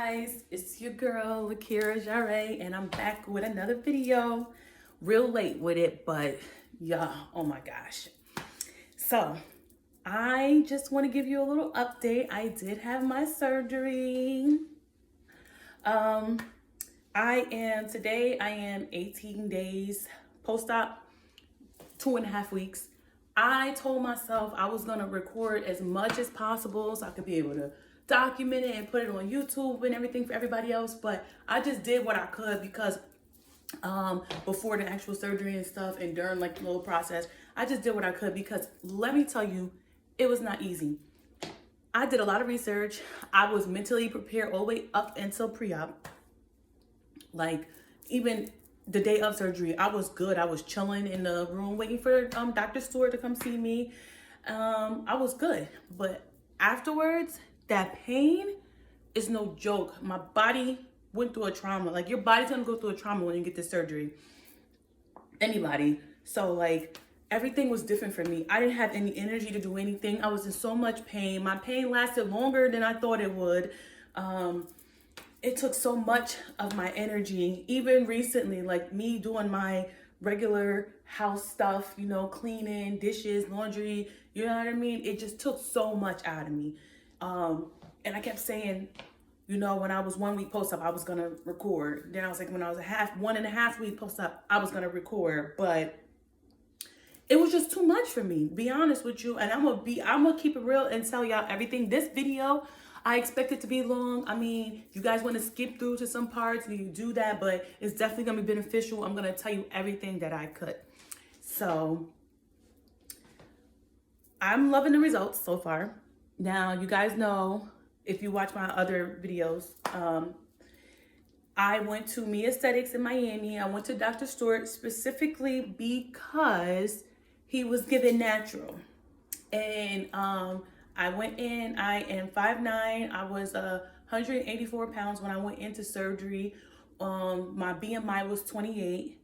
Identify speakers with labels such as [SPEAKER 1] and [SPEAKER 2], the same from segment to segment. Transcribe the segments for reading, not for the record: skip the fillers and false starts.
[SPEAKER 1] guys, it's your girl Lakira Jare, and I'm back with another video. Real late with it, but yeah, oh my gosh. So I just want to give you a little update. I did have my surgery. Today I am 18 days post-op, 2.5 weeks. I told myself I was gonna record as much as possible so I could be able to document it and put it on YouTube and everything for everybody else. But I just did what I could because before the actual surgery and stuff and during like the little process, I just did what I could because let me tell you, it was not easy. I did a lot of research. I was mentally prepared all the way up until pre-op. Like even the day of surgery, I was good. I was chilling in the room waiting for Dr. Stewart to come see me. I was good. But afterwards, that pain is no joke. My body went through a trauma. Like your body's gonna go through a trauma when you get this surgery. Anybody. So like everything was different for me. I didn't have any energy to do anything. I was in so much pain. My pain lasted longer than I thought it would. It took so much of my energy, even recently, like me doing my regular house stuff, you know, cleaning, dishes, laundry, you know what I mean? It just took so much out of me. And I kept saying, you know, when I was 1 week post-op, I was gonna record. Then I was like, when I was 1.5 week post-op, I was gonna record, but it was just too much for me, to be honest with you. And I'm gonna keep it real and tell y'all everything. This video, I expect it to be long. I mean, you guys want to skip through to some parts, you do that, but it's definitely going to be beneficial. I'm going to tell you everything that I could. So I'm loving the results so far. Now, you guys know, if you watch my other videos, I went to Aesthetics in Miami. I went to Dr. Stewart specifically because he was giving natural. And I went in, I am 5'9". I was 184 pounds when I went into surgery. My BMI was 28.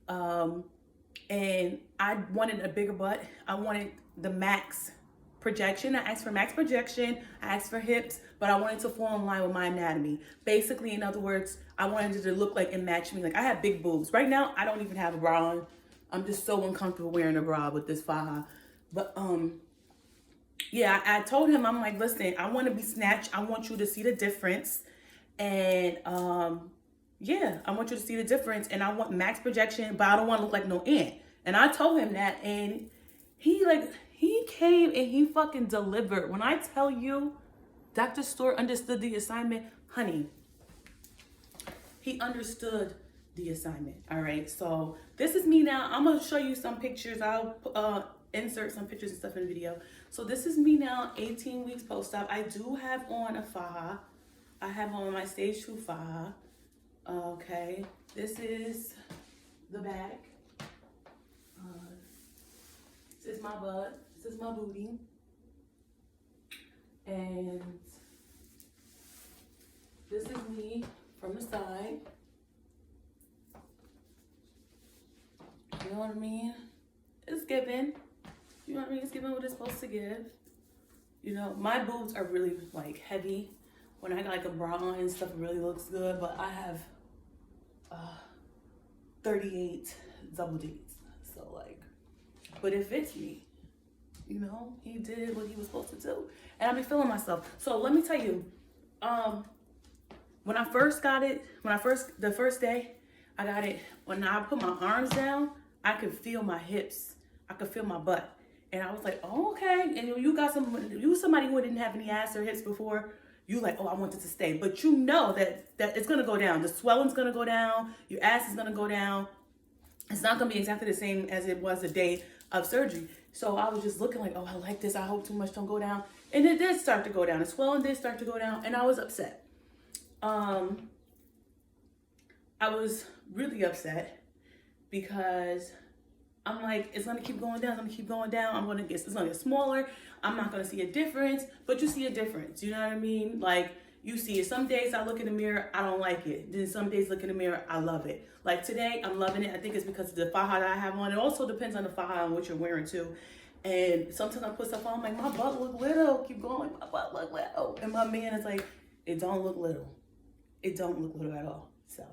[SPEAKER 1] And I wanted a bigger butt. I wanted the max projection. I asked for max projection. I asked for hips, but I wanted to fall in line with my anatomy. Basically, in other words, I wanted it to look like and match me. Like I have big boobs. Right now, I don't even have a bra on. I'm just so uncomfortable wearing a bra with this faja. But yeah, I told him, I'm like, listen, I want to be snatched. I want you to see the difference. And yeah, I want you to see the difference. And I want max projection, but I don't want to look like no ant. And I told him that, and he came and he fucking delivered. When I tell you, Dr. Stewart understood the assignment, honey, he understood the assignment. All right, so this is me now. I'm gonna show you some pictures. I'll insert some pictures and stuff in the video. So this is me now, 18 weeks post-op. I do have on a faja. I have on my stage 2 faja. Okay, this is the back. This is my butt. This is my booty. And this is me from the side. You know what I mean? It's giving. You know what I mean? It's giving what it's supposed to give. You know, my boobs are really like heavy. When I got like a bra on and stuff, it really looks good. But I have 38 double D's. So like, but it fits me. You know, he did what he was supposed to do. And I be feeling myself. So let me tell you, when I first got it, the first day I got it, when I put my arms down, I could feel my hips. I could feel my butt. And I was like, oh, okay. And you somebody who didn't have any ass or hips before, you like, oh, I want it to stay. But you know that it's gonna go down. The swelling's gonna go down. Your ass is gonna go down. It's not gonna be exactly the same as it was the day of surgery. So I was just looking like, oh, I like this. I hope too much don't go down. And it did start to go down. The swelling did start to go down, and I was upset. I was really upset because I'm like, it's gonna keep going down. It's gonna keep going down. It's gonna get smaller. I'm not gonna see a difference, but you see a difference. You know what I mean? Like you see it. Some days I look in the mirror, I don't like it. Then some days look in the mirror, I love it. Like today, I'm loving it. I think it's because of the faja that I have on. It also depends on the faja and what you're wearing too. And sometimes I put stuff on, I'm like, my butt look little. Keep going, my butt look little. And my man is like, it don't look little. it don't look little at all. So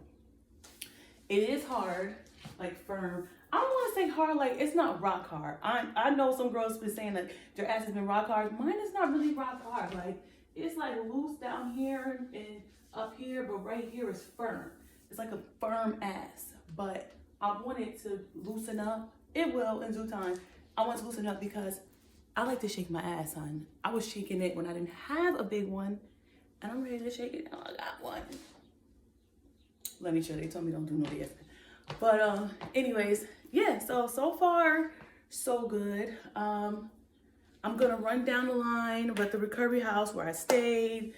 [SPEAKER 1] it is hard, like firm. I don't want to say hard, like it's not rock hard. I know some girls been saying like their ass has been rock hard. Mine is not really rock hard. Like it's like loose down here and up here, but right here is firm. It's like a firm ass. But I want it to loosen up. It will in due time. I want to loosen up because I like to shake my ass, hon. I was shaking it when I didn't have a big one, and I'm ready to shake it now. I got one. Let me show you. They told me don't do no dancing. But anyways, yeah, so far so good. I'm gonna run down the line with the recovery house where I stayed,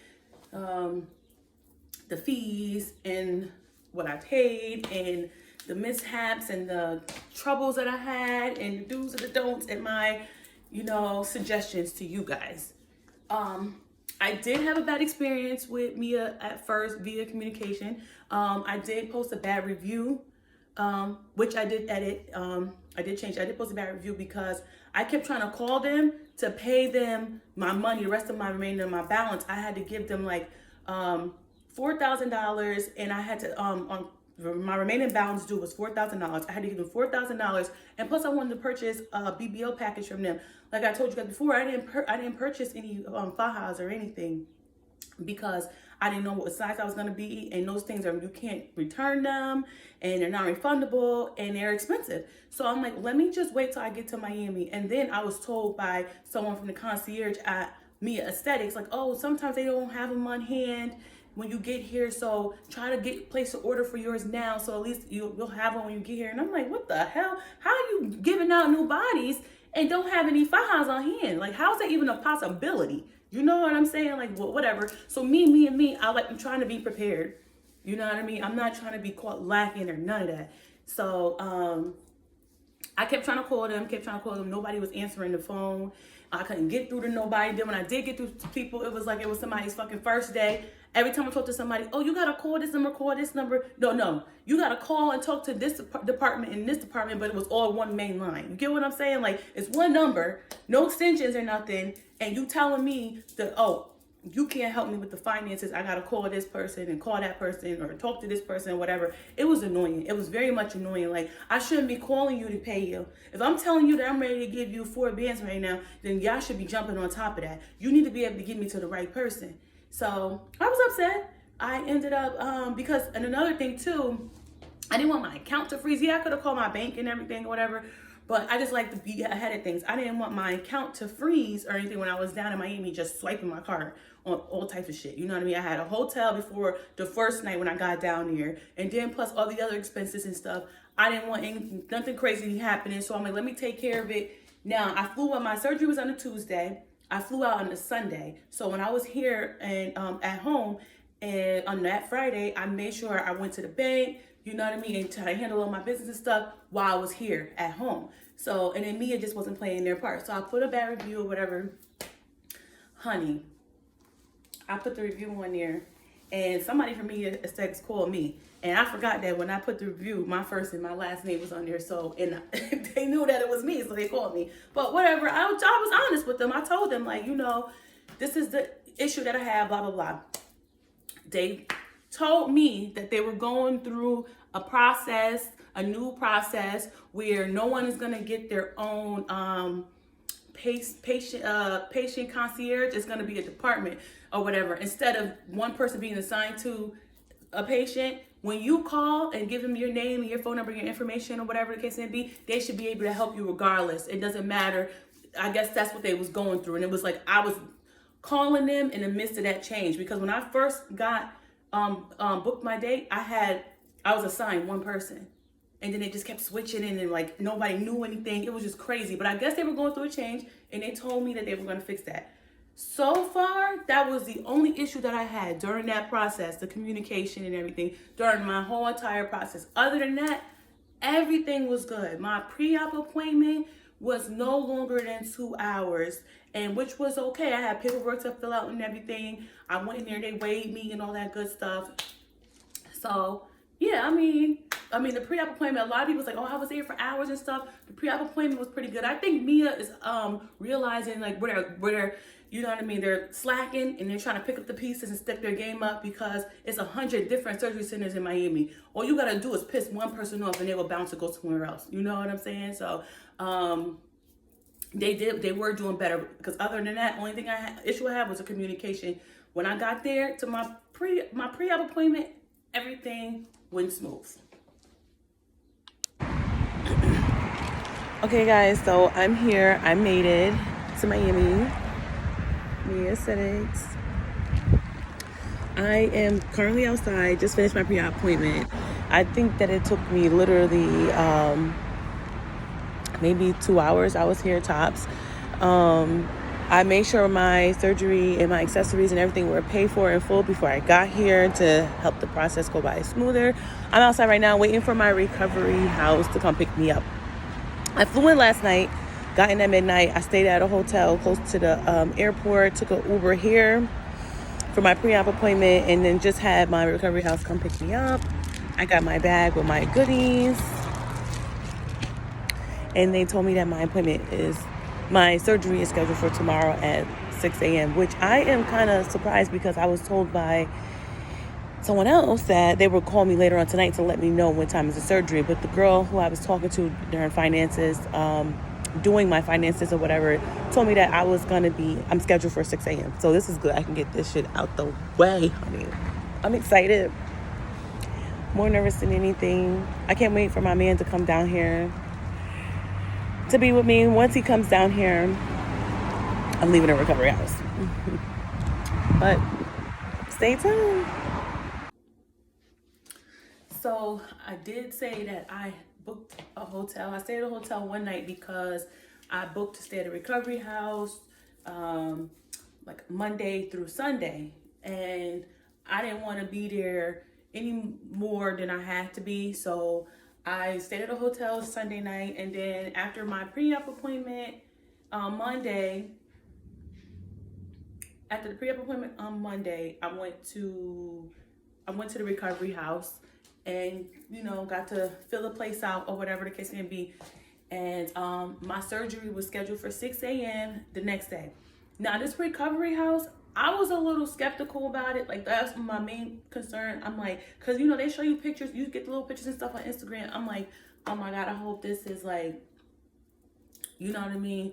[SPEAKER 1] the fees and what I paid and the mishaps and the troubles that I had and the do's and the don'ts and my, suggestions to you guys. I did have a bad experience with Mia at first via communication. I did post a bad review, which I did edit. I did change. I did post a bad review because I kept trying to call them to pay them my money, the rest of my remainder of my balance. I had to give them like $4,000, and I had to on my remaining balance due was $4,000. I had to give them $4,000, and plus I wanted to purchase a BBL package from them. Like I told you guys before, I didn't purchase any fajas or anything because I didn't know what size I was gonna be, and those things you can't return them, and they're not refundable, and they're expensive. So I'm like, let me just wait till I get to Miami. And then I was told by someone from the concierge at Mia Aesthetics, like, oh, sometimes they don't have them on hand when you get here, so try to place an order for yours now, so at least you'll have one when you get here. And I'm like, what the hell? How are you giving out new bodies and don't have any fajas on hand? Like, how is that even a possibility? You know what I'm saying? Like, well, whatever. So me, I'm trying to be prepared. You know what I mean? I'm not trying to be caught lacking or none of that. So I kept trying to call them. Nobody was answering the phone. I couldn't get through to nobody. Then when I did get through to people, it was like it was somebody's fucking first day. Every time I talk to somebody, oh, you gotta call this number, call this number. No, you gotta call and talk to this department and this department, but it was all one main line. You get what I'm saying? Like, it's one number, no extensions or nothing, and you telling me that, oh, you can't help me with the finances. I gotta call this person and call that person or talk to this person, whatever. It was annoying. It was very much annoying. Like, I shouldn't be calling you to pay you. If I'm telling you that I'm ready to give you 4 bands right now, then y'all should be jumping on top of that. You need to be able to get me to the right person. So I was upset. I ended up, because, and another thing too, I didn't want my account to freeze. Yeah, I could have called my bank and everything or whatever, but I just like to be ahead of things. I didn't want my account to freeze or anything when I was down in Miami just swiping my card on all types of shit. You know what I mean? I had a hotel before the first night when I got down here, and then plus all the other expenses and stuff. I didn't want nothing crazy happening, so I'm like, let me take care of it. Now, I flew out, my surgery was on a Tuesday. I flew out on a Sunday. So when I was here and at home, and on that Friday, I made sure I went to the bank, you know what I mean, and tried to handle all my business and stuff while I was here at home. So, and then Mia just wasn't playing their part. So I put a bad review or whatever. Honey, I put the review on there, and somebody from Mia Aesthetics called me. And I forgot that when I put the review, my first and my last name was on there. So, and they knew that it was me, so they called me. But whatever, I was honest with them. I told them, like, this is the issue that I have, blah, blah, blah. They told me that they were going through a process, a new process, where no one is going to get their own patient concierge. It's going to be a department or whatever. Instead of one person being assigned to a patient, when you call and give them your name and your phone number, your information, or whatever the case may be, they should be able to help you regardless. It doesn't matter. I guess that's what they was going through. And it was like, I was calling them in the midst of that change, because when I first got booked my date, I was assigned one person, and then they just kept switching in, and like nobody knew anything. It was just crazy. But I guess they were going through a change, and they told me that they were going to fix that. So far, that was the only issue that I had during that process, the communication and everything, during my whole entire process. Other than that, everything was good. My pre-op appointment was no longer than 2 hours, and which was okay. I had paperwork to fill out and everything. I went in there, they weighed me and all that good stuff. So, yeah, I mean, the pre-op appointment, a lot of people was like, oh, I was there for hours and stuff. The pre-op appointment was pretty good. I think Mia is realizing like where they're, you know what I mean, they're slacking and they're trying to pick up the pieces and step their game up, because it's 100 different surgery centers in Miami. All you gotta do is piss one person off and they will bounce to go somewhere else. You know what I'm saying? So they were doing better, because other than that, only thing issue I had was a communication. When I got there to my pre-op appointment, everything went smooth. Okay guys, so I'm here. I made it to Miami. Aesthetics. I am currently outside, just finished my pre-op appointment. I think that it took me literally maybe 2 hours. I was here tops. I made sure my surgery and my accessories and everything were paid for in full before I got here to help the process go by smoother. I'm outside right now waiting for my recovery house to come pick me up. I flew in last night, got in at midnight. I stayed at a hotel close to the airport, took an Uber here for my pre-op appointment, and then just had my recovery house come pick me up. I got my bag with my goodies, and they told me that my surgery is scheduled for tomorrow at 6 a.m., which I am kind of surprised, because I was told by someone else that they would call me later on tonight to let me know what time is the surgery. But the girl who I was talking to during finances, doing my finances or whatever, told me that I'm scheduled for 6 a.m. So this is good. I can get this shit out the way, honey. I'm excited. More nervous than anything. I can't wait for my man to come down here to be with me. Once he comes down here, I'm leaving the recovery house. But stay tuned. So I did say that I booked a hotel. I stayed at a hotel one night because I booked to stay at a recovery house like Monday through Sunday. And I didn't want to be there any more than I had to be. So I stayed at a hotel Sunday night. And then after my pre-op appointment on Monday, I went to the recovery house and, got to fill the place out or whatever the case may be. And my surgery was scheduled for 6 a.m. the next day. Now, this recovery house, I was a little skeptical about it. Like, that's my main concern. I'm like, because, they show you pictures. You get the little pictures and stuff on Instagram. I'm like, oh, my God, I hope this is like, you know what I mean?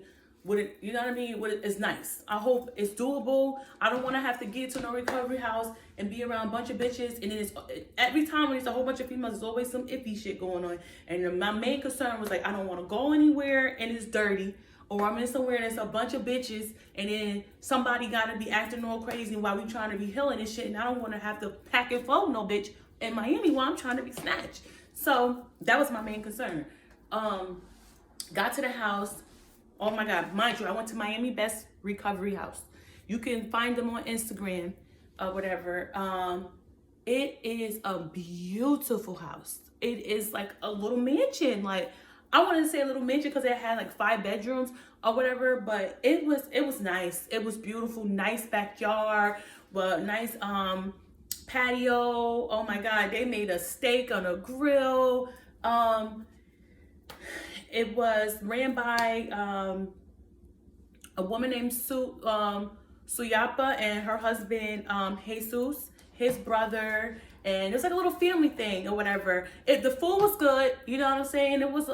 [SPEAKER 1] It's nice. I hope it's doable. I don't want to have to get to no recovery house and be around a bunch of bitches. And then every time when it's a whole bunch of females, there's always some iffy shit going on. And my main concern was like, I don't want to go anywhere and it's dirty, or I'm in somewhere and there's a bunch of bitches and then somebody got to be acting all crazy while we trying to be healing and shit. And I don't want to have to pack and fold no bitch in Miami while I'm trying to be snatched. So that was my main concern. Got to the house. Oh my God, mind you, I went to Miami Best Recovery House. You can find them on Instagram or whatever. It is a beautiful house. It is like a little mansion. Like, I wanted to say a little mansion because it had like 5 bedrooms or whatever, but it was nice. It was beautiful, nice backyard, well, nice patio. Oh my God, they made a steak on a grill. It was ran by a woman named Suyapa and her husband, Jesus, his brother. And it was like a little family thing or whatever. The food was good, you know what I'm saying? It was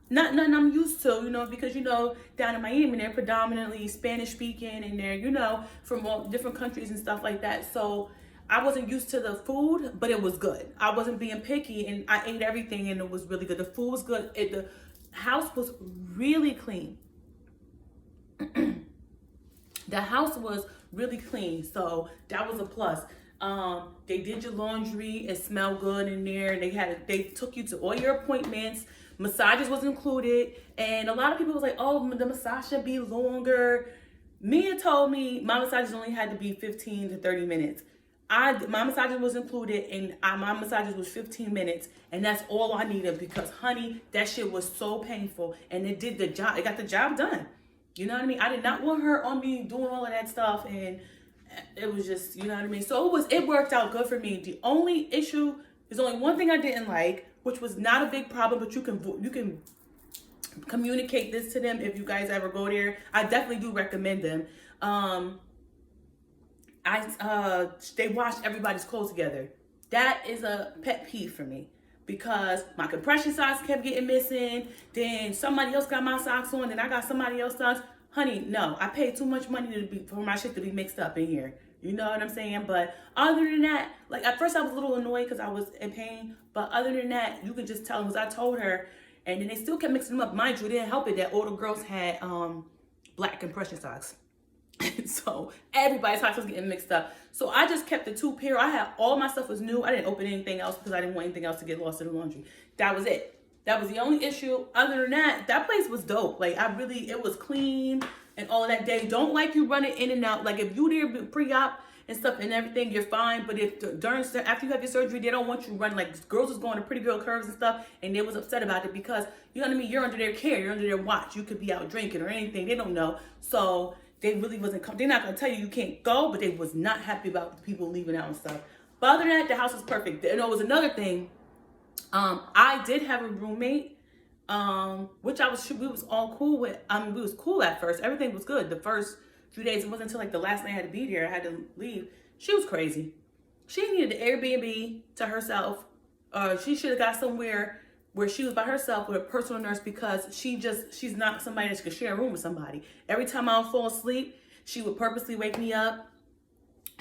[SPEAKER 1] not nothing I'm used to, because, down in Miami, they're predominantly Spanish speaking and they're, from all different countries and stuff like that. So I wasn't used to the food, but it was good. I wasn't being picky and I ate everything and it was really good. The food was good. The house was really clean. The house was really clean, so that was a plus. They did your laundry. It smelled good in there. They took you to all your appointments. Massages was included, and a lot of people was like, "Oh, the massage should be longer." Mia told me my massages only had to be 15 to 30 minutes. My massages was included, and my massages was 15 minutes, and that's all I needed because, honey, that shit was so painful, and it did the job. It got the job done. You know what I mean? I did not want her on me doing all of that stuff, and it was just, you know what I mean? So it worked out good for me. The only issue, there's only one thing I didn't like, which was not a big problem, but you can communicate this to them if you guys ever go there. I definitely do recommend them. They wash everybody's clothes together. That is a pet peeve for me, because my compression socks kept getting missing. Then somebody else got my socks on, then I got somebody else's socks. Honey, no, I paid too much money for my shit to be mixed up in here. You know what I'm saying? But other than that, like at first I was a little annoyed because I was in pain. But other than that, you can just tell them, because I told her, and then they still kept mixing them up. Mind you, it didn't help it that all the girls had black compression socks. So everybody's socks was getting mixed up. So I just kept the 2 pair. I had all my stuff was new. I didn't open anything else because I didn't want anything else to get lost in the laundry. That was it. That was the only issue. Other than that, that place was dope. Like it was clean and all of that. They don't like you running in and out. Like if you there pre-op and stuff and everything, you're fine. But if after you have your surgery, they don't want you running. Like girls was going to pretty girl curves and stuff, and they was upset about it because, you know what I mean, you're under their care, you're under their watch. You could be out drinking or anything. They don't know. So they really wasn't they're not gonna tell you can't go, but they was not happy about the people leaving out and stuff. But other than that, the house was perfect. And it was another thing. I did have a roommate, which we was all cool with. We was cool at first. Everything was good. The first few days, it wasn't until like the last night I had to be here, I had to leave. She was crazy. She needed the Airbnb to herself. She should have got somewhere where she was by herself with a personal nurse, because she's not somebody that could share a room with somebody. Every time I would fall asleep, she would purposely wake me up.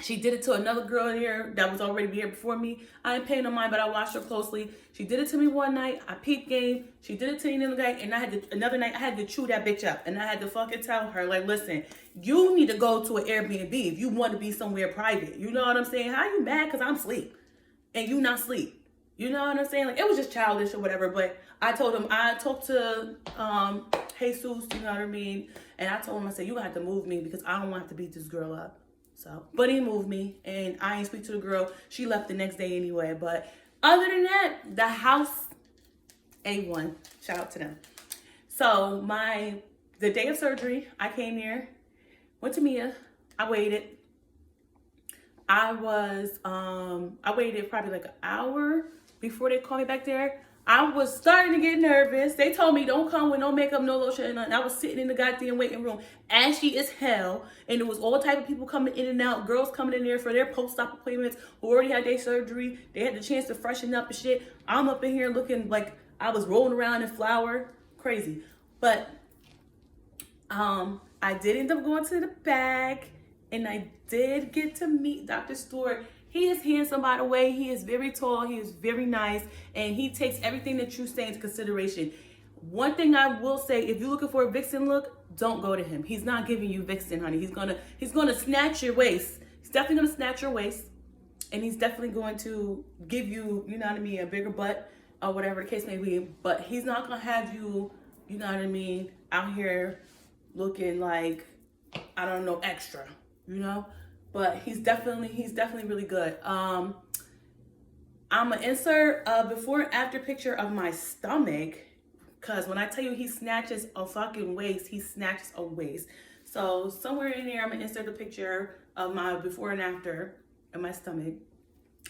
[SPEAKER 1] She did it to another girl here that was already here before me. I didn't pay no mind, but I watched her closely. She did it to me one night. I peeped game. She did it to another guy, and another night I had to chew that bitch up, and I had to fucking tell her, like, listen, you need to go to an Airbnb if you want to be somewhere private. You know what I'm saying? How you mad because I'm asleep and you not sleep? You know what I'm saying? Like, it was just childish or whatever. But I told him, I talked to Jesus, you know what I mean? And I told him, I said, you gonna have to move me because I don't want to beat this girl up. So, but he moved me, and I ain't speak to the girl. She left the next day anyway. But other than that, the house, A1. Shout out to them. So the day of surgery, I came here, went to Mia. I waited. I waited probably like an hour before they called me back there. I was starting to get nervous. They told me don't come with no makeup, no lotion, and nothing. I was sitting in the goddamn waiting room, ashy as hell, and there was all type of people coming in and out, girls coming in there for their post-op appointments who already had their surgery. They had the chance to freshen up and shit. I'm up in here looking like I was rolling around in flour. Crazy. But I did end up going to the back, and I did get to meet Dr. Stewart. He is handsome, by the way. He is very tall. He is very nice. And he takes everything that you say into consideration. One thing I will say, if you're looking for a vixen look, don't go to him. He's not giving you vixen, honey. He's gonna snatch your waist. He's definitely gonna snatch your waist. And he's definitely going to give you, you know what I mean, a bigger butt or whatever the case may be. But he's not gonna have you, you know what I mean, out here looking like, I don't know, extra, you know? But he's definitely really good. I'm gonna insert a before and after picture of my stomach, because when I tell you he snatches a fucking waist, he snatches a waist. So somewhere in there, I'm gonna insert a picture of my before and after of my stomach.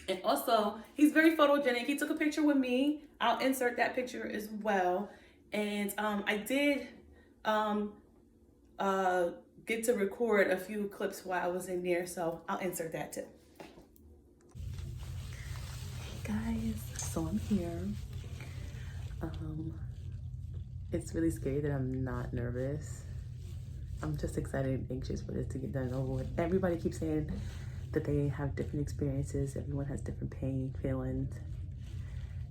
[SPEAKER 1] And also, he's very photogenic. He took a picture with me. I'll insert that picture as well. And I did get to record a few clips while I was in there, so I'll insert that too. Hey guys, so I'm here. It's really scary that I'm not nervous. I'm just excited and anxious for this to get done and over with. Everybody keeps saying that they have different experiences. Everyone has different pain, feelings.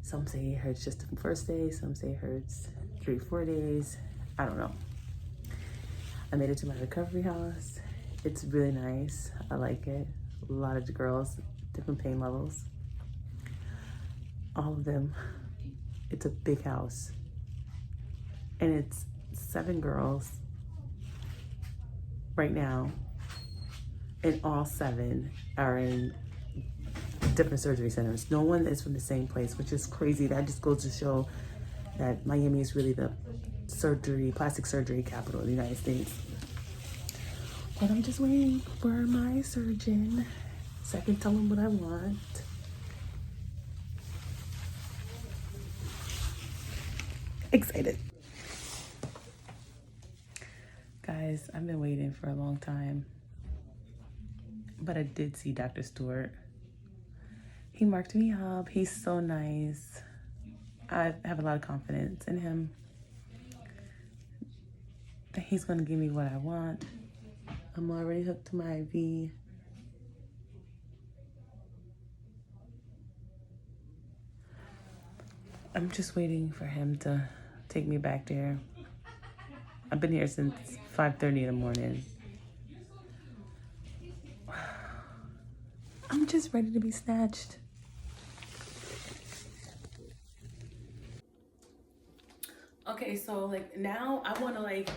[SPEAKER 1] Some say it hurts just the first day. Some say it hurts 3-4 days. I don't know. I made it to my recovery house. It's really nice. I like it. A lot of the girls, different pain levels. All of them. It's a big house. And it's 7 girls right now. And all 7 are in different surgery centers. No one is from the same place, which is crazy. That just goes to show that Miami is really the plastic surgery capital of the United States. But I'm just waiting for my surgeon so I can tell him what I want. excited. Guys, I've been waiting for a long time, but I did see Dr. Stewart. He marked me up. He's so nice. I have a lot of confidence in him that he's gonna give me what I want. I'm already hooked to my IV. I'm just waiting for him to take me back there. I've been here since 5:30 in the morning. I'm just ready to be snatched. Okay, so like now I want to like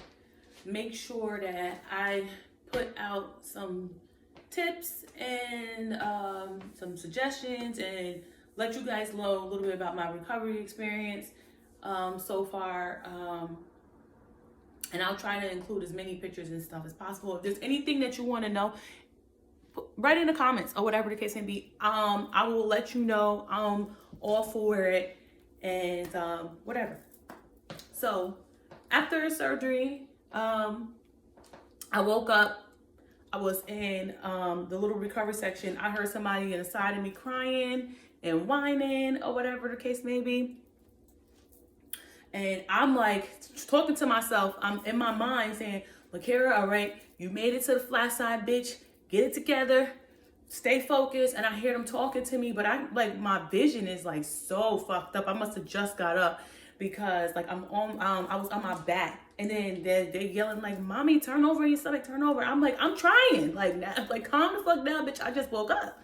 [SPEAKER 1] make sure that I put out some tips and some suggestions and let you guys know a little bit about my recovery experience so far. And I'll try to include as many pictures and stuff as possible. If there's anything that you want to know, write in the comments or whatever the case may be. I will let you know. I'm all for it and whatever. So after surgery, I woke up. I was in the little recovery section. I heard somebody inside of me crying and whining or whatever the case may be. And I'm like talking to myself. I'm in my mind saying, Lakira, all right, you made it to the flat side, bitch. Get it together. Stay focused. And I hear them talking to me, but my vision is like so fucked up. I must have just got up because like I was on my back. And then they're yelling like, mommy, turn over in your stomach, turn over. I'm like, I'm trying. Like calm the fuck down, bitch. I just woke up.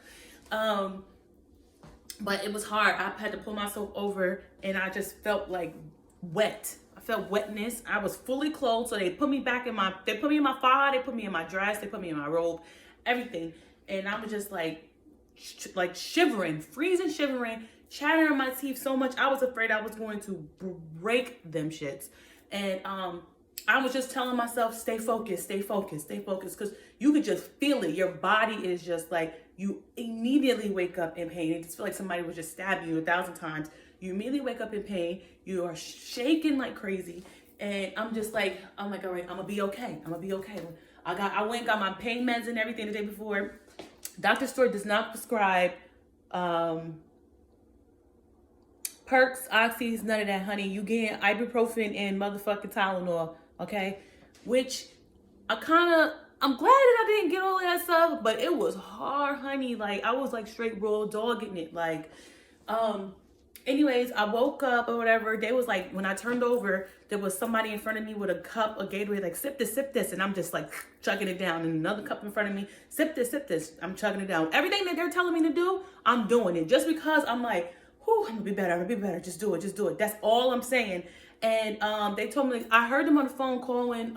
[SPEAKER 1] But it was hard. I had to pull myself over and I just felt like wet. I felt wetness. I was fully clothed. So they put me in my faja, they put me in my dress, they put me in my robe, everything. And I was just like shivering, freezing, shivering, chattering my teeth so much. I was afraid I was going to break them shits. And I was just telling myself, stay focused, stay focused, stay focused. Because you could just feel it. Your body is just like, you immediately wake up in pain. It just feel like somebody was just stabbing you 1,000 times. You immediately wake up in pain. You are shaking like crazy. And I'm like, all right, I'm gonna be okay. I'm gonna be okay. I went and got my pain meds and everything the day before. Dr. Stewart does not prescribe perks, oxys, none of that, honey. You get ibuprofen and motherfucking Tylenol, okay? Which I'm glad that I didn't get all of that stuff, but it was hard, honey. Like I was like straight raw dogging it. Like, anyways, I woke up or whatever. They was like, when I turned over, there was somebody in front of me with a cup of Gatorade, like sip this. And I'm just like chugging it down. And another cup in front of me, sip this. I'm chugging it down. Everything that they're telling me to do, I'm doing it. Just because I'm like, whew, I'm gonna be better. Just do it. That's all I'm saying. And they told me, I heard them on the phone calling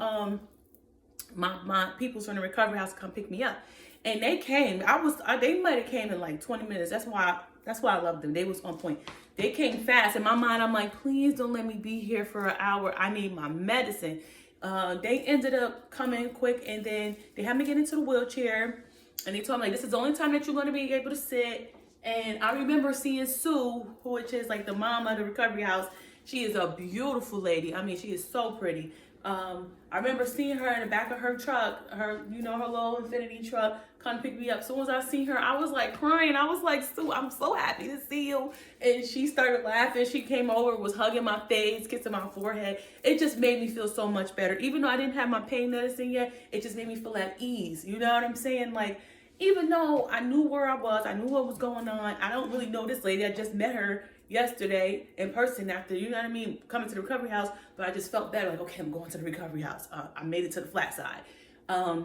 [SPEAKER 1] my peoples from the recovery house to come pick me up. And they came. They might have came in like 20 minutes. That's why I love them. They was on point. They came fast. In my mind, I'm like, please don't let me be here for an hour. I need my medicine. They ended up coming quick, and then they had me get into the wheelchair. And they told me, like, this is the only time that you're going to be able to sit. And I remember seeing Sue, which is like the mom of the recovery house. She is a beautiful lady. I mean, she is so pretty. I remember seeing her in the back of her truck, her little Infinity truck, come pick me up. As soon as I seen her, I was like crying. I was like, Sue, I'm so happy to see you. And she started laughing. She came over, was hugging my face, kissing my forehead. It just made me feel so much better. Even though I didn't have my pain medicine yet, it just made me feel at ease. You know what I'm saying? Like, even though I knew where I was, I knew what was going on. I don't really know this lady. I just met her yesterday in person after, you know what I mean, coming to the recovery house. But I just felt better, like, okay, I'm going to the recovery house. I made it to the flat side. I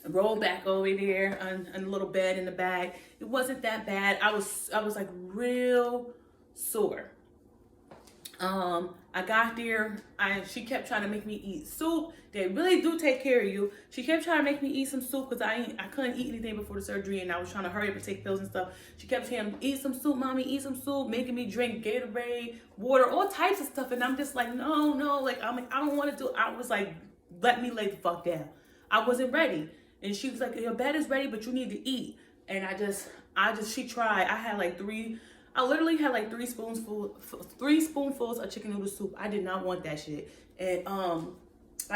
[SPEAKER 1] rolled back over there on a little bed in the back. It wasn't that bad. I was like real sore. I got there. She kept trying to make me eat soup. They really do take care of you. She kept trying to make me eat some soup because I couldn't eat anything before the surgery, and I was trying to hurry up and take pills and stuff. She kept saying, eat some soup, mommy, eat some soup, making me drink Gatorade, water, all types of stuff. And I'm just like, no, like, I don't want to do it. I was like, let me lay the fuck down. I wasn't ready. And she was like, your bed is ready, but you need to eat. And she tried. I had like 3 I literally had like three spoonfuls of chicken noodle soup. I did not want that shit. And I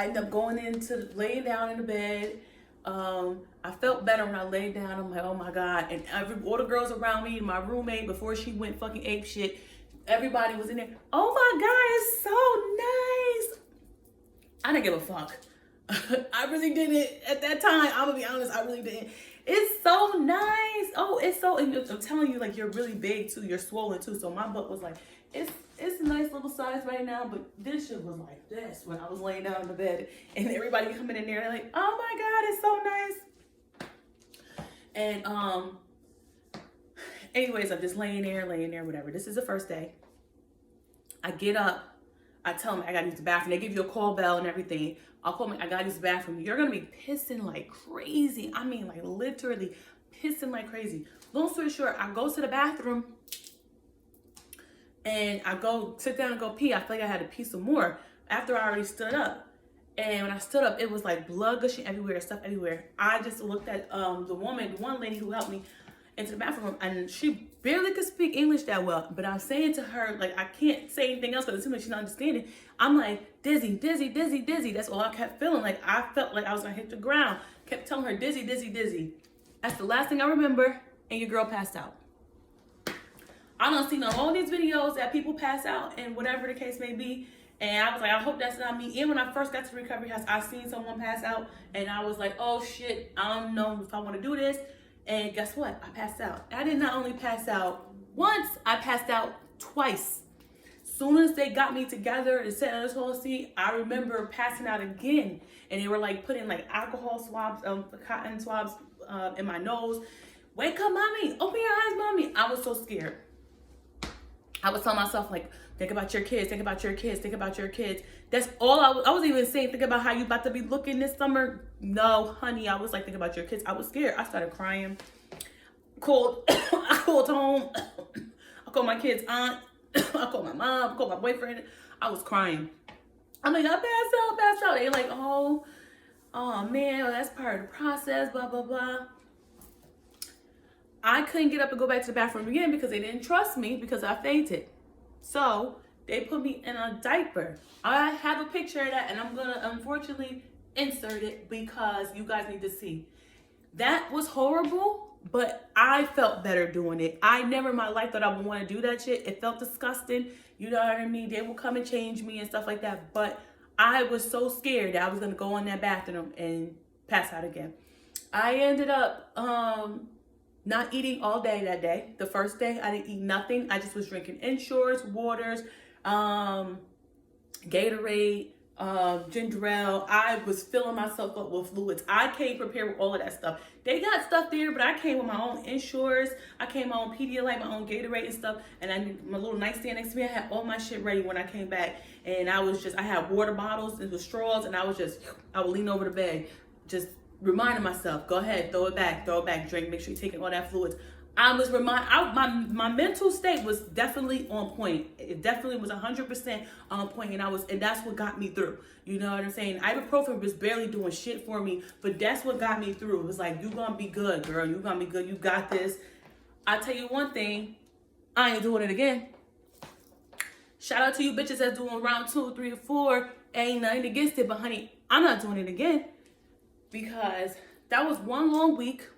[SPEAKER 1] ended up going into laying down in the bed. I felt better when I laid down. I'm like, oh my God. And all the girls around me, my roommate, before she went fucking ape shit, everybody was in there. Oh my God, it's so nice. I didn't give a fuck. I really didn't. At that time, I'm gonna be honest, I really didn't. It's so nice. Oh, it's so, I'm telling you, like, you're really big too. You're swollen too. So my butt was like, it's a nice little size right now, but this shit was like this when I was laying down in the bed, and everybody coming in there like, oh my God, it's so nice. And anyways, I'm just laying there, whatever. This is the first day. I get up. I tell them I gotta use the bathroom. They give you a call bell and everything. I'll call me, I gotta use the bathroom. You're gonna be pissing like crazy. I mean, like literally pissing like crazy. Long story short, I go to the bathroom and I go sit down and go pee. I feel like I had to pee some more after I already stood up. And when I stood up, it was like blood gushing everywhere, stuff everywhere. I just looked at the one lady who helped me into the bathroom, and she barely could speak English that well. But I'm saying to her, like, I can't say anything else because it seems like she's not understanding. I'm like, dizzy, dizzy, dizzy, dizzy. That's all I kept feeling. Like, I felt like I was gonna hit the ground. Kept telling her, dizzy, dizzy, dizzy. That's the last thing I remember, and your girl passed out. I done seen all these videos that people pass out and whatever the case may be. And I was like, I hope that's not me. And when I first got to the recovery house, I seen someone pass out, and I was like, oh shit, I don't know if I want to do this. And guess what? I passed out. I did not only pass out once, I passed out twice. Soon as they got me together and sat on this whole seat, I remember passing out again. And they were like putting like alcohol swabs, cotton swabs in my nose. Wake up, mommy. Open your eyes, mommy. I was so scared. I was telling myself, like, think about your kids, think about your kids, think about your kids. That's all I was even saying, think about how you about to be looking this summer. No, honey, I was like, think about your kids. I was scared. I started crying. I called home. I called my kid's aunt. I called my mom. I called my boyfriend. I was crying. I'm like, I passed out. They're like, oh man, that's part of the process, blah, blah, blah. I couldn't get up and go back to the bathroom again because they didn't trust me because I fainted. So they put me in a diaper. I have a picture of that, and I'm gonna unfortunately insert it because you guys need to see. That was horrible, but I felt better doing it. I never in my life thought I would want to do that shit. It felt disgusting. You know what I mean? They will come and change me and stuff like that. But I was so scared that I was gonna go in that bathroom and pass out again. I ended up not eating all day that day. The first day, I didn't eat nothing. I just was drinking Ensures, waters, Gatorade, ginger ale. I was filling myself up with fluids. I came prepared with all of that stuff. They got stuff there, but I came with my own Ensures. I came with my own Pedialyte, my own Gatorade and stuff. And my little nightstand next to me, I had all my shit ready when I came back. And I had water bottles and with straws, and I would lean over the bed, just reminding myself, go ahead, throw it back, drink, make sure you're taking all that fluids. I was my mental state was definitely on point. It definitely was 100% on point, and that's what got me through. You know what I'm saying? Ibuprofen was barely doing shit for me, but that's what got me through. It was like, you gonna be good, girl. You gonna be good. You got this. I tell you one thing, I ain't doing it again. Shout out to you bitches that's doing round 2, 3, or 4. Ain't nothing against it, but honey, I'm not doing it again. Because that was one long week,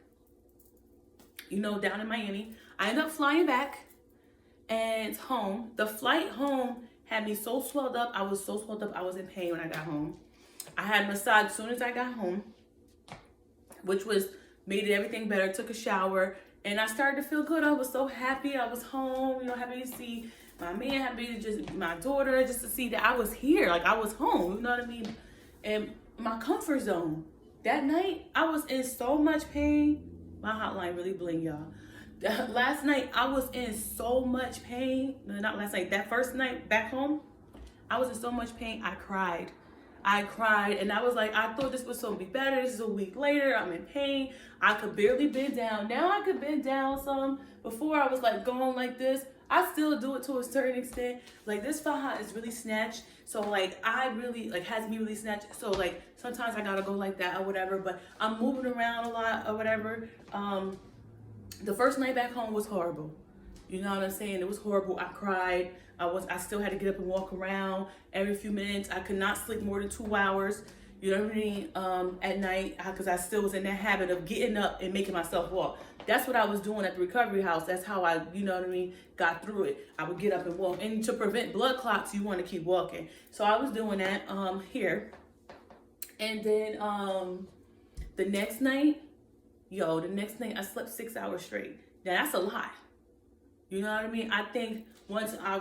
[SPEAKER 1] down in Miami. I ended up flying back and home. The flight home had me so swelled up. I was so swelled up. I was in pain when I got home. I had a massage as soon as I got home, which made everything better. Took a shower, and I started to feel good. I was so happy. I was home, happy to see my man, happy to my daughter, just to see that I was here. Like, I was home, you know what I mean? And my comfort zone. That night, I was in so much pain. My hotline really bling, y'all. Last night, I was in so much pain. No, not last night. That first night back home, I was in so much pain. I cried, and I was like, I thought this was going to be better. This is a week later. I'm in pain. I could barely bend down. Now I could bend down some. Before, I was like going like this. I still do it to a certain extent. Like, this faja is really snatched. So, like, I really, has me really snatched. So, like, sometimes I gotta go like that or whatever. But I'm moving around a lot or whatever. The first night back home was horrible. You know what I'm saying? It was horrible. I cried. I still had to get up and walk around every few minutes. I could not sleep more than 2 hours. You know what I mean? At night, because I still was in that habit of getting up and making myself walk. That's what I was doing at the recovery house. That's how I, you know what I mean, got through it. I would get up and walk. And to prevent blood clots, you want to keep walking. So I was doing that here. And then the next night, I slept 6 hours straight. Now that's a lot. You know what I mean? I think once I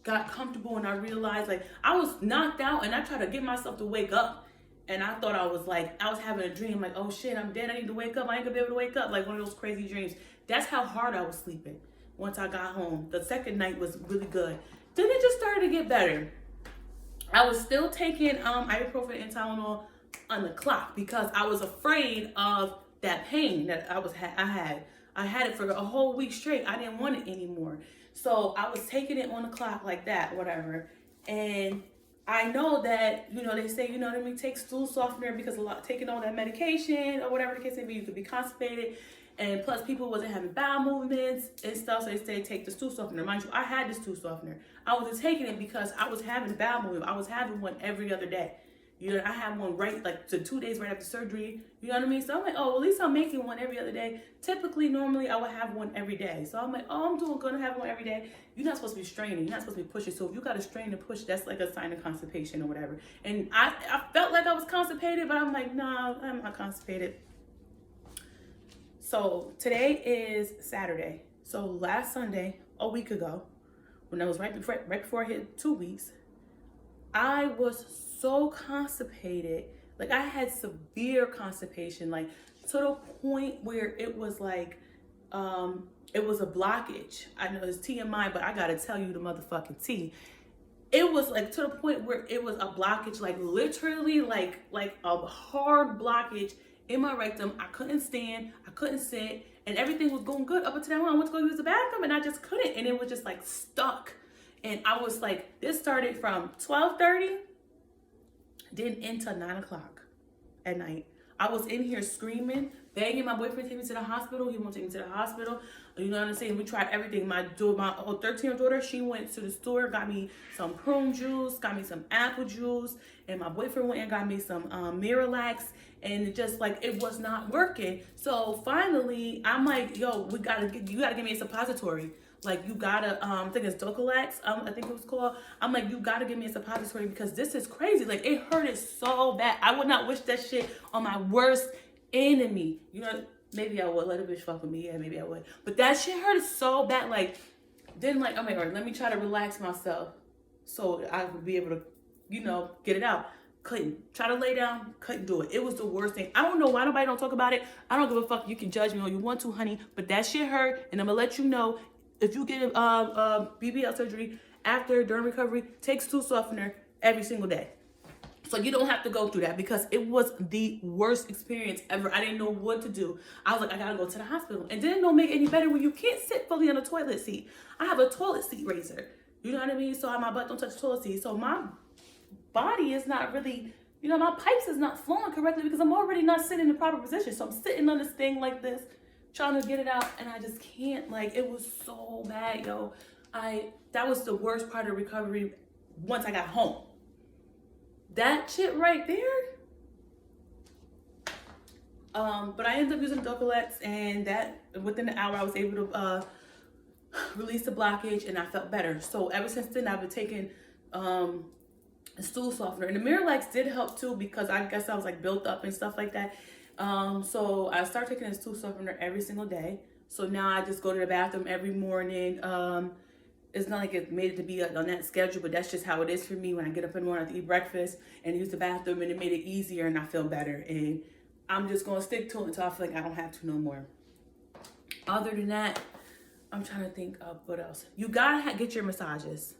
[SPEAKER 1] got comfortable and I realized, like, I was knocked out and I tried to get myself to wake up. And I thought I was having a dream, like, oh shit, I'm dead, I need to wake up, I ain't gonna be able to wake up, like one of those crazy dreams. That's how hard I was sleeping once I got home. The second night was really good. Then it just started to get better. I was still taking ibuprofen and Tylenol on the clock because I was afraid of that pain that I had. I had it for a whole week straight. I didn't want it anymore. So I was taking it on the clock like that, whatever. And I know that, they say, you know what I mean, take stool softener because taking all that medication or whatever the case may be, you could be constipated. And plus people wasn't having bowel movements and stuff. So they say take the stool softener. Mind you, I had the stool softener. I wasn't taking it because I was having bowel movement. I was having one every other day. I had one the 2 days right after surgery. You know what I mean? So I'm like, oh, well, at least I'm making one every other day. Typically, normally, I would have one every day. So I'm like, oh, I'm doing good to have one every day. You're not supposed to be straining. You're not supposed to be pushing. So if you got to strain and push, that's like a sign of constipation or whatever. And I felt like I was constipated, but I'm like, nah, I'm not constipated. So today is Saturday. So last Sunday, a week ago, when I was right before I hit 2 weeks, I was so constipated. Like I had severe constipation, like to the point where it was like, it was a blockage. I know it's TMI, but I gotta tell you the motherfucking T. It was like to the point where it was a blockage, like literally like a hard blockage in my rectum. I couldn't stand, I couldn't sit, and everything was going good up until that point. I went to go use the bathroom and I just couldn't, and it was just like stuck. And I was like, this started from 12:30, then into 9 o'clock at night. I was in here screaming, begging my boyfriend to take me to the hospital. He won't take me to the hospital. You know what I'm saying? We tried everything. My 13-year-old daughter, she went to the store, got me some prune juice, got me some apple juice, and my boyfriend went and got me some Miralax, and it just like, it was not working. So finally, I'm like, yo, you gotta give me a suppository. Like, you gotta, I think it's Docalax, I think it was called. I'm like, you gotta give me a suppository because this is crazy. Like, it hurted so bad. I would not wish that shit on my worst enemy. Maybe I would let a bitch fuck with me. Yeah, maybe I would. But that shit hurted so bad. Like, then like, oh my God, let me try to relax myself so I would be able to, get it out. Couldn't. Try to lay down, couldn't do it. It was the worst thing. I don't know why nobody don't talk about it. I don't give a fuck. You can judge me all you want to, honey. But that shit hurt, and I'm gonna let you know. If you get a BBL surgery during recovery, take stool softener every single day. So you don't have to go through that because it was the worst experience ever. I didn't know what to do. I was like, I gotta go to the hospital. And then don't make it any better when you can't sit fully on a toilet seat. I have a toilet seat raiser. You know what I mean? So my butt don't touch the toilet seat. So my body is not really, my pipes is not flowing correctly because I'm already not sitting in the proper position. So I'm sitting on this thing like this, trying to get it out, and I just can't. Like, it was so bad, yo. That was the worst part of recovery once I got home. That shit right there. But I ended up using Docalax, and that within an hour I was able to release the blockage, and I felt better. So ever since then, I've been taking a stool softener, and the Miralax did help too because I guess I was like built up and stuff like that. So I started taking a stool softener every single day. So now I just go to the bathroom every morning. It's not like it made it to be on that schedule, but that's just how it is for me. When I get up in the morning, I have to eat breakfast and use the bathroom, and it made it easier, and I feel better. And I'm just gonna stick to it until I feel like I don't have to no more. Other than that, I'm trying to think of what else. You gotta get your massages.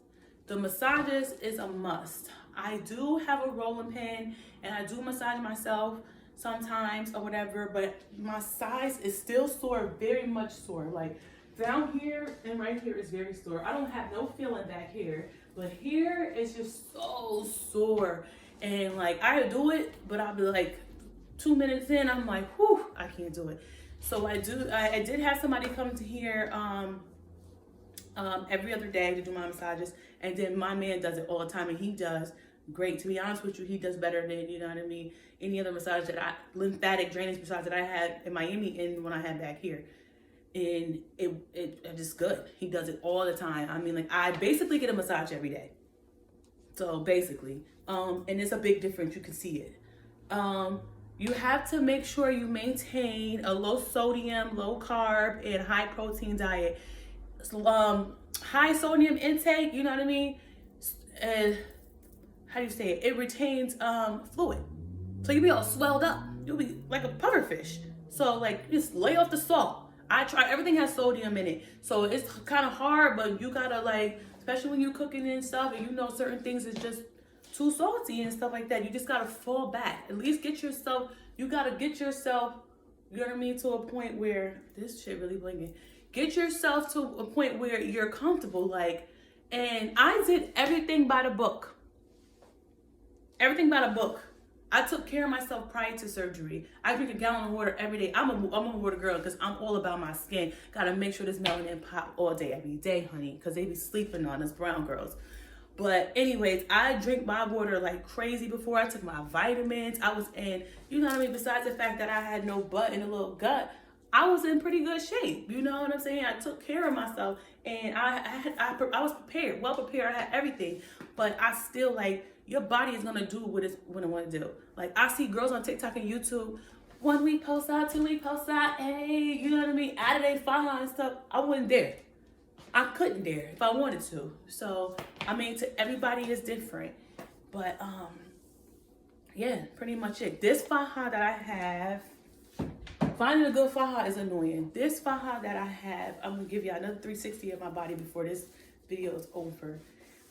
[SPEAKER 1] The massages is a must. I do have a rolling pin, and I do massage myself sometimes or whatever, but my sides is still sore, very much sore. Like down here and right here is very sore. I don't have no feeling back here, but here is just so sore. And like I do it, but I'll be like 2 minutes in, I'm like, whew, I can't do it. So I did have somebody come to here every other day to do my massages. And then my man does it all the time, and he does great. To be honest with you, he does better than, you know what I mean, any other massage lymphatic drainage massage that I had in Miami and when I had back here. And it just good. He does it all the time. I mean, like, I basically get a massage every day. So basically, and it's a big difference. You can see it. You have to make sure you maintain a low sodium, low carb, and high protein diet. High sodium intake, you know what I mean? And how do you say it? It retains fluid. So you'll be all swelled up. You'll be like a pufferfish. So like, just lay off the salt. I try, everything has sodium in it. So it's kind of hard, but you gotta, like, especially when you're cooking and stuff, and you know certain things is just too salty and stuff like that, you just gotta fall back. At least you gotta get yourself, you know what I mean, to a point where, this shit really blinking. Get yourself to a point where you're comfortable, like, and I did everything by the book. Everything by the book. I took care of myself prior to surgery. I drink a gallon of water every day. I'm a water girl because I'm all about my skin. Gotta make sure this melanin pop all day, every day, honey, because they be sleeping on us brown girls. But anyways, I drink my water like crazy before. I took my vitamins. I was in, you know what I mean, besides the fact that I had no butt and a little gut, I was in pretty good shape. You know what I'm saying? I took care of myself, and I was prepared, well prepared. I had everything, but I still, like, your body is gonna do what it want to do. Like, I see girls on TikTok and YouTube, 1 week post out, 2 week post out, hey, you know what I mean, out of their faja and stuff. I wasn't there. I couldn't dare if I wanted to. So, I mean, to everybody is different. But, yeah, pretty much it. This faja that I have, finding a good faja is annoying. This faja that I have, I'm going to give you another 360 of my body before this video is over.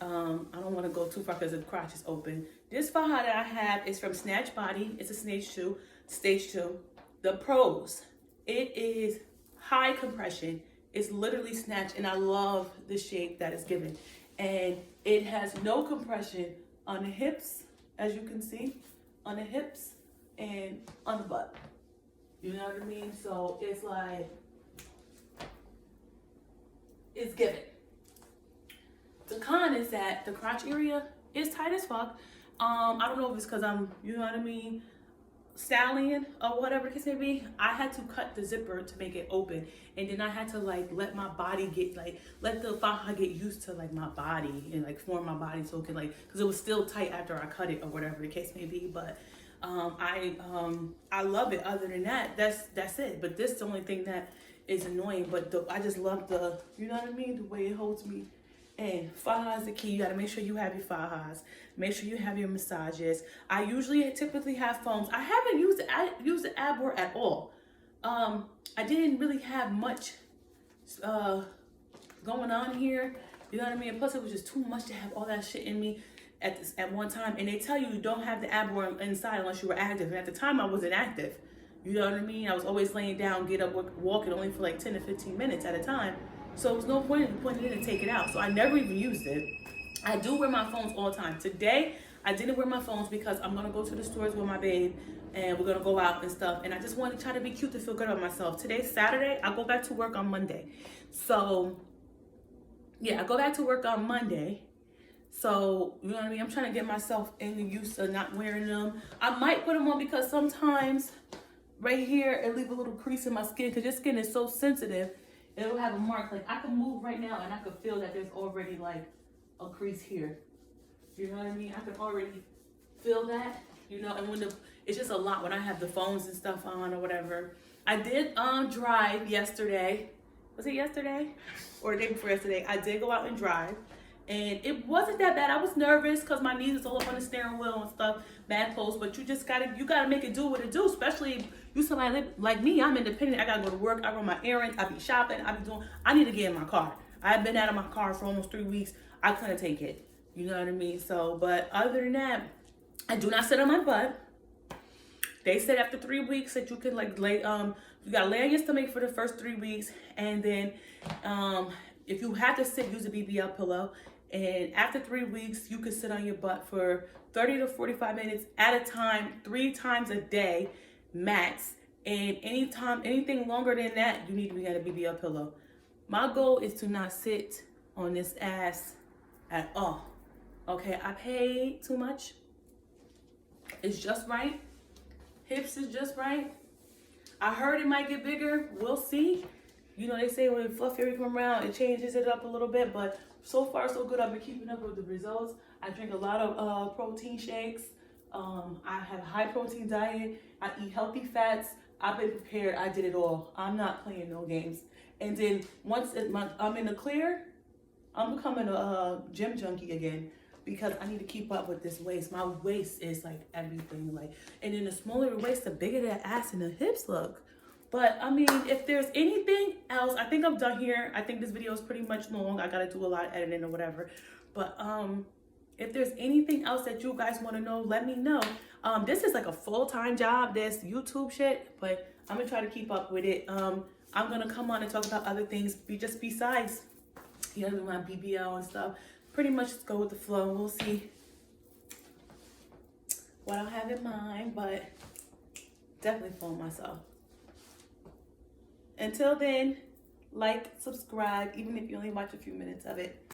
[SPEAKER 1] I don't want to go too far because the crotch is open. This faja that I have is from Snatched Body. It's a stage 2. The pros, it is high compression. It's literally snatched, and I love the shape that it's given. And it has no compression on the hips, as you can see, on the hips and on the butt. You know what I mean? So it's like, it's given. The con is that the crotch area is tight as fuck. I don't know if it's because I'm, you know what I mean, stallion or whatever the case may be. I had to cut the zipper to make it open, and then I had to, like, let my body get, like, let the faja get used to, like, my body and, like, form my body so it could, like, because it was still tight after I cut it or whatever the case may be. But I love it. Other than that, that's it. But this is the only thing that is annoying. But I just love the, you know what I mean, the way it holds me. And faja is the key. You got to make sure you have your fajas. Make sure you have your massages. I typically have foams. I haven't used the ab board at all. I didn't really have much going on here. You know what I mean? Plus, it was just too much to have all that shit in me at one time. And they tell you don't have the ab board inside unless you were active. And at the time, I wasn't active. You know what I mean? I was always laying down, get up, walking only for like 10 to 15 minutes at a time. So there was no point in putting it in and take it out. So I never even used it. I do wear my phones all the time. Today, I didn't wear my phones because I'm going to go to the stores with my babe, and we're going to go out and stuff. And I just want to try to be cute to feel good about myself. Today's Saturday. I go back to work on Monday. So, yeah, I go back to work on Monday. So, you know what I mean? I'm trying to get myself in the use of not wearing them. I might put them on because sometimes right here, it leaves a little crease in my skin because your skin is so sensitive. It'll have a mark. Like, I can move right now and I can feel that there's already, like, a crease here. You know what I mean? I can already feel that, you know, and it's just a lot when I have the phones and stuff on or whatever. I did drive yesterday. Was it yesterday? Or the day before yesterday? I did go out and drive. And it wasn't that bad. I was nervous because my knees is all up on the steering wheel and stuff, bad close. But you gotta make it do what it do. Especially you somebody like me. I'm independent. I gotta go to work. I run my errands. I be shopping. I need to get in my car. I've been out of my car for almost 3 weeks. I couldn't take it. You know what I mean? So, but other than that, I do not sit on my butt. They said after 3 weeks that you can, like, lay, you gotta lay on your stomach for the first 3 weeks, and then if you have to sit, use a BBL pillow. And after 3 weeks, you can sit on your butt for 30 to 45 minutes at a time, 3 times a day, max. And anything longer than that, you need to be on a BBL pillow. My goal is to not sit on this ass at all. Okay, I paid too much. It's just right. Hips is just right. I heard it might get bigger. We'll see. You know, they say when fluff fairy come around, it changes it up a little bit, but so far so good. I've been keeping up with the results. I drink a lot of protein shakes. I have a high protein diet. I eat healthy fats. I've been prepared. I did it all. I'm not playing no games. And then once I'm in the clear, I'm becoming a gym junkie again, because I need to keep up with this waist. My waist is like everything. Like, and then the smaller the waist, the bigger the ass and the hips look. But I mean, if there's anything else, I think I'm done here. I think this video is pretty much long. I gotta do a lot of editing or whatever. But if there's anything else that you guys want to know, let me know. This is like a full-time job, this YouTube shit, but I'm gonna try to keep up with it. I'm gonna come on and talk about other things besides, you know, my BBL and stuff. Pretty much just go with the flow. We'll see what I have in mind, but definitely film myself. Until then, like, subscribe, even if you only watch a few minutes of it.